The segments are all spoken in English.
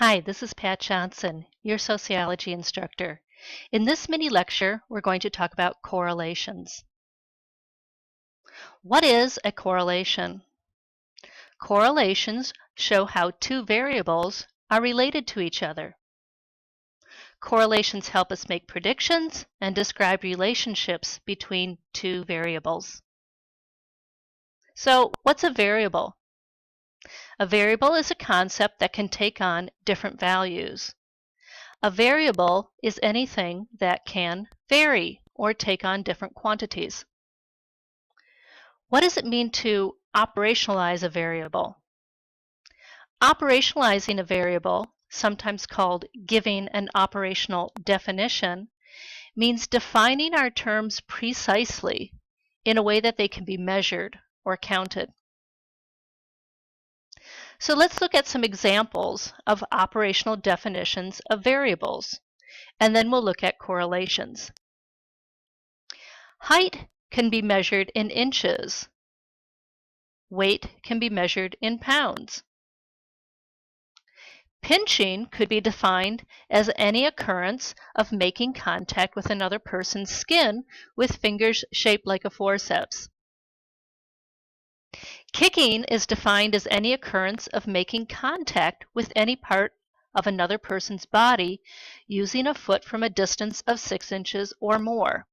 Hi, this is Pat Johnson, your sociology instructor. In this mini lecture, we're going to talk about correlations. What is a correlation? Correlations show how two variables are related to each other. Correlations help us make predictions and describe relationships between two variables. So, what's a variable? A variable is a concept that can take on different values. A variable is anything that can vary or take on different quantities. What does it mean to operationalize a variable? Operationalizing a variable, sometimes called giving an operational definition, means defining our terms precisely in a way that they can be measured or counted. So let's look at some examples of operational definitions of variables, and then we'll look at correlations. Height can be measured in inches. Weight can be measured in pounds. Pinching could be defined as any occurrence of making contact with another person's skin with fingers shaped like a forceps. Kicking is defined as any occurrence of making contact with any part of another person's body using a foot from a distance of 6 inches or more.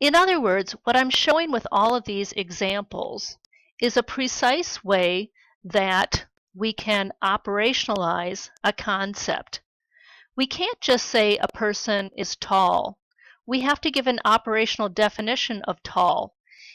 In other words, what I'm showing with all of these examples is a precise way that we can operationalize a concept. We can't just say a person is tall. We have to give an operational definition of tall.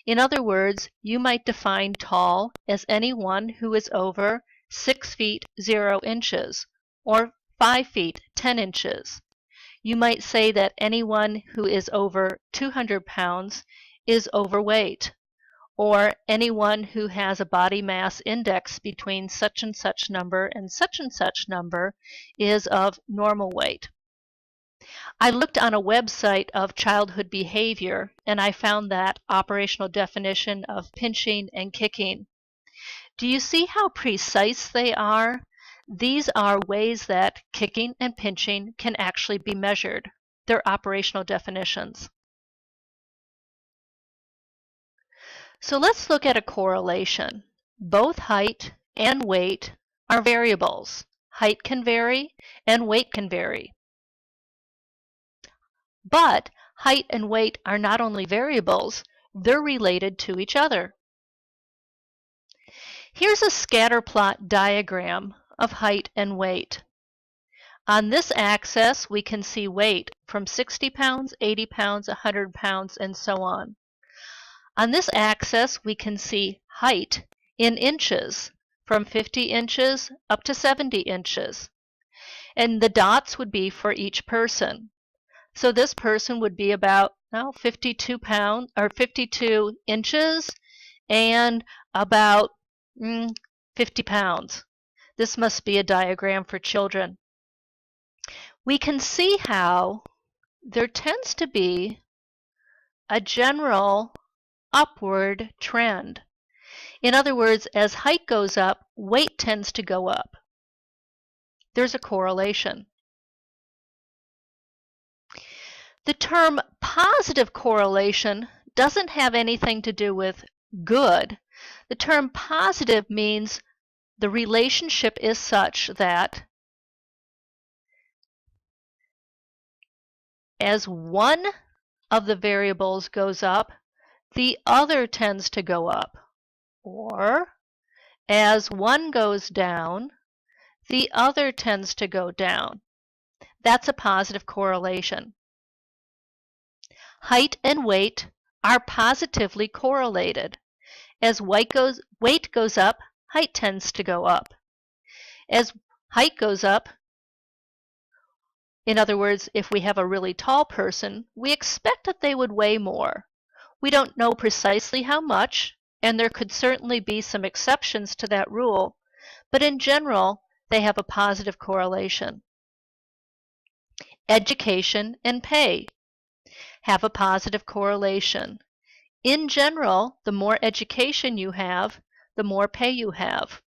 In other words, you might define tall as anyone who is over 6 feet 0 inches or 5 feet 10 inches. You might say that anyone who is over 200 pounds is overweight, or anyone who has a body mass index between such and such number is of normal weight. I looked on a website of childhood behavior and I found that operational definition of pinching and kicking. Do you see how precise they are? These are ways that kicking and pinching can actually be measured. They're operational definitions. So let's look at a correlation. Both height and weight are variables. Height can vary and weight can vary. But height and weight are not only variables, they're related to each other. Here's a scatter plot diagram of height and weight. On this axis, we can see weight from 60 pounds, 80 pounds, 100 pounds, and so on. On this axis, we can see height in inches, from 50 inches up to 70 inches. And the dots would be for each person. So this person would be about 52 inches and about 50 pounds. This must be a diagram for children. We can see how there tends to be a general upward trend. In other words, as height goes up, weight tends to go up. There's a correlation. The term positive correlation doesn't have anything to do with good. The term positive means the relationship is such that as one of the variables goes up, the other tends to go up. Or as one goes down, the other tends to go down. That's a positive correlation. Height and weight are positively correlated. As weight goes up, height tends to go up. As height goes up, in other words, if we have a really tall person, we expect that they would weigh more. We don't know precisely how much, and there could certainly be some exceptions to that rule, but in general, they have a positive correlation. Education and pay have a positive correlation. In general, the more education you have, the more pay you have.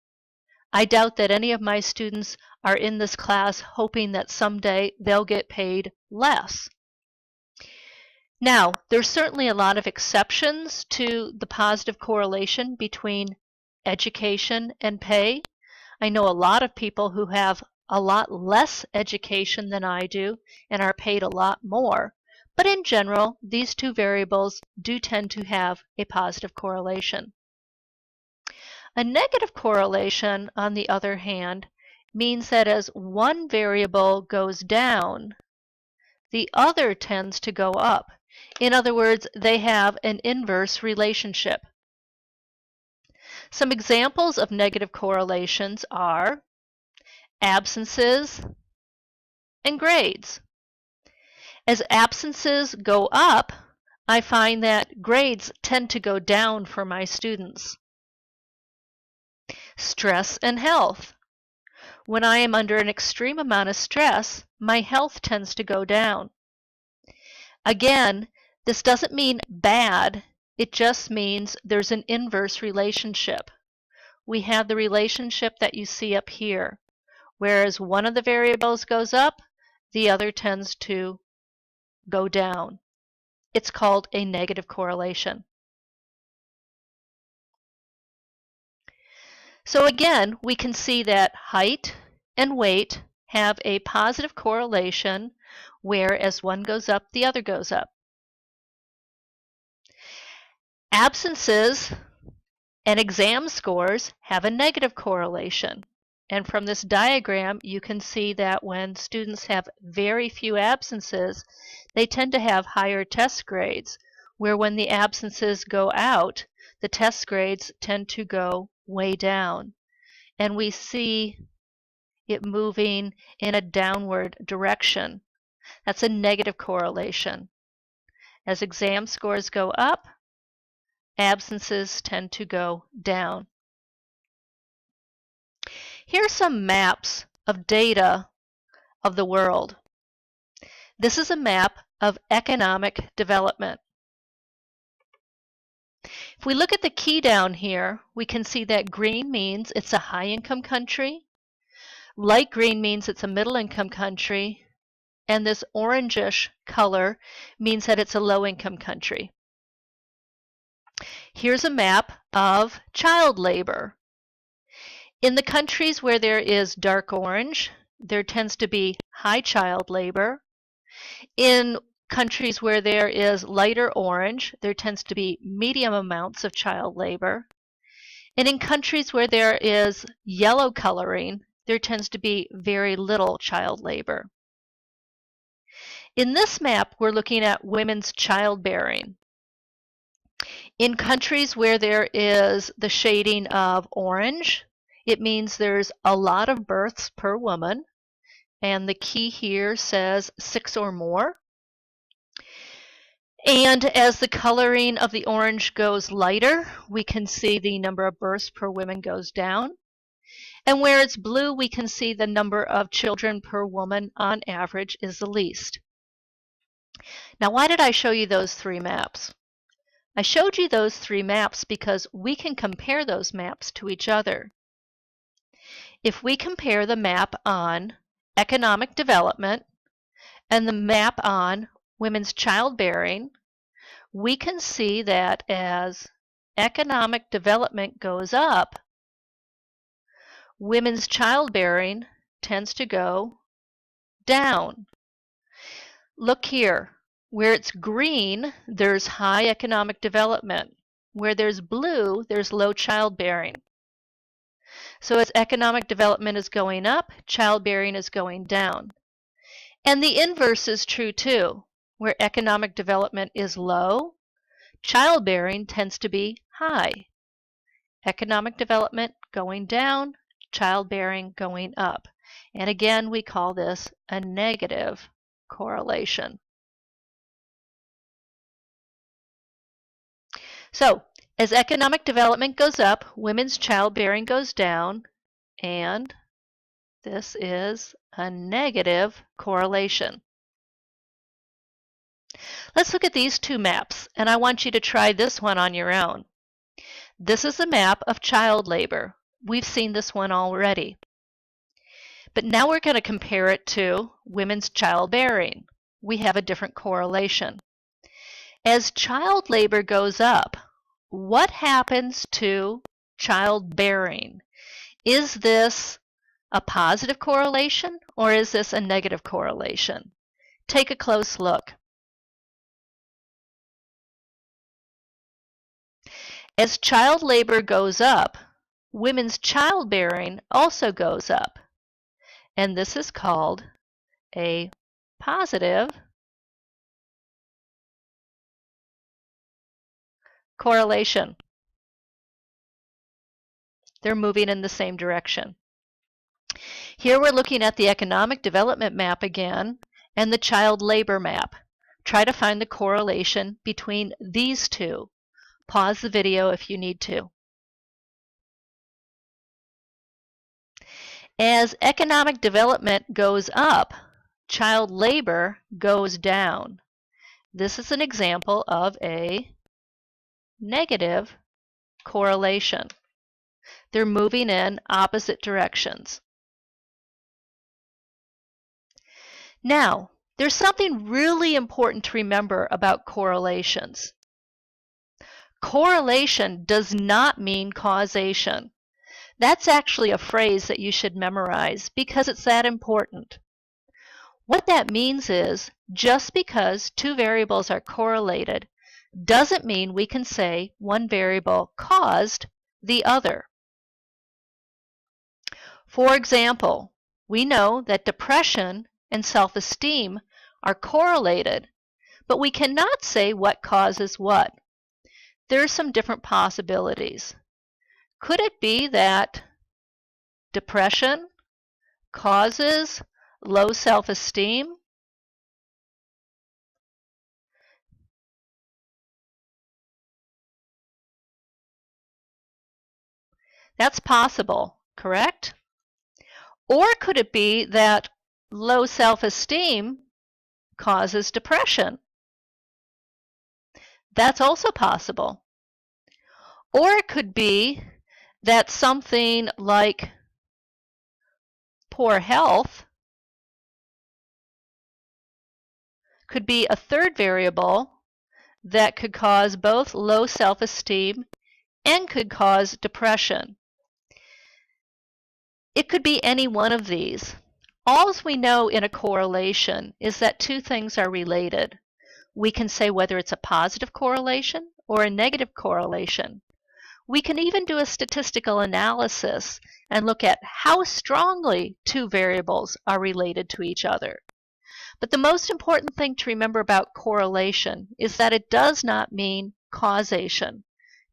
I doubt that any of my students are in this class hoping that someday they'll get paid less. Now, there's certainly a lot of exceptions to the positive correlation between education and pay. I know a lot of people who have a lot less education than I do and are paid a lot more. But in general, these two variables do tend to have a positive correlation. A negative correlation, on the other hand, means that as one variable goes down, the other tends to go up. In other words, they have an inverse relationship. Some examples of negative correlations are absences and grades. As absences go up, I find that grades tend to go down for my students. Stress and health. When I am under an extreme amount of stress, my health tends to go down. Again, this doesn't mean bad, it just means there's an inverse relationship. We have the relationship that you see up here. Whereas one of the variables goes up, the other tends to go down. It's called a negative correlation. So again, we can see that height and weight have a positive correlation, where as one goes up, the other goes up. Absences and exam scores have a negative correlation. And from this diagram, you can see that when students have very few absences, they tend to have higher test grades, where when the absences go out, the test grades tend to go way down. And we see it moving in a downward direction. That's a negative correlation. As exam scores go up, absences tend to go down. Here are some maps of data of the world. This is a map of economic development. If we look at the key down here, we can see that green means it's a high-income country, light green means it's a middle-income country, and this orangish color means that it's a low-income country. Here's a map of child labor. In the countries where there is dark orange, there tends to be high child labor. In countries where there is lighter orange, there tends to be medium amounts of child labor. And in countries where there is yellow coloring, there tends to be very little child labor. In this map, we're looking at women's childbearing. In countries where there is the shading of orange, it means there's a lot of births per woman, and the key here says 6 or more. And as the coloring of the orange goes lighter, we can see the number of births per woman goes down. And where it's blue, we can see the number of children per woman on average is the least. Now, why did I show you those three maps? I showed you those three maps because we can compare those maps to each other. If we compare the map on economic development and the map on women's childbearing, we can see that as economic development goes up, women's childbearing tends to go down. Look here. Where it's green, there's high economic development. Where there's blue, there's low childbearing. So as economic development is going up, childbearing is going down. And the inverse is true too. Where economic development is low, childbearing tends to be high. Economic development going down, childbearing going up. And again, we call this a negative correlation. So, as economic development goes up, women's childbearing goes down, and this is a negative correlation. Let's look at these two maps, and I want you to try this one on your own. This is a map of child labor. We've seen this one already. But now we're going to compare it to women's childbearing. We have a different correlation. As child labor goes up, what happens to childbearing? Is this a positive correlation or is this a negative correlation? Take a close look. As child labor goes up, women's childbearing also goes up. And this is called a positive correlation. They're moving in the same direction. Here we're looking at the economic development map again and the child labor map. Try to find the correlation between these two. Pause the video if you need to. As economic development goes up, child labor goes down. This is an example of a negative correlation. They're moving in opposite directions. Now, there's something really important to remember about correlations. Correlation does not mean causation. That's actually a phrase that you should memorize because it's that important. What that means is just because two variables are correlated doesn't mean we can say one variable caused the other. For example, we know that depression and self-esteem are correlated, but we cannot say what causes what. There are some different possibilities. Could it be that depression causes low self-esteem? That's possible, correct? Or could it be that low self-esteem causes depression? That's also possible. Or it could be that something like poor health could be a third variable that could cause both low self-esteem and could cause depression. It could be any one of these. All we know in a correlation is that two things are related. We can say whether it's a positive correlation or a negative correlation. We can even do a statistical analysis and look at how strongly two variables are related to each other. But the most important thing to remember about correlation is that it does not mean causation.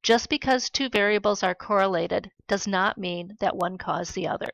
Just because two variables are correlated does not mean that one caused the other.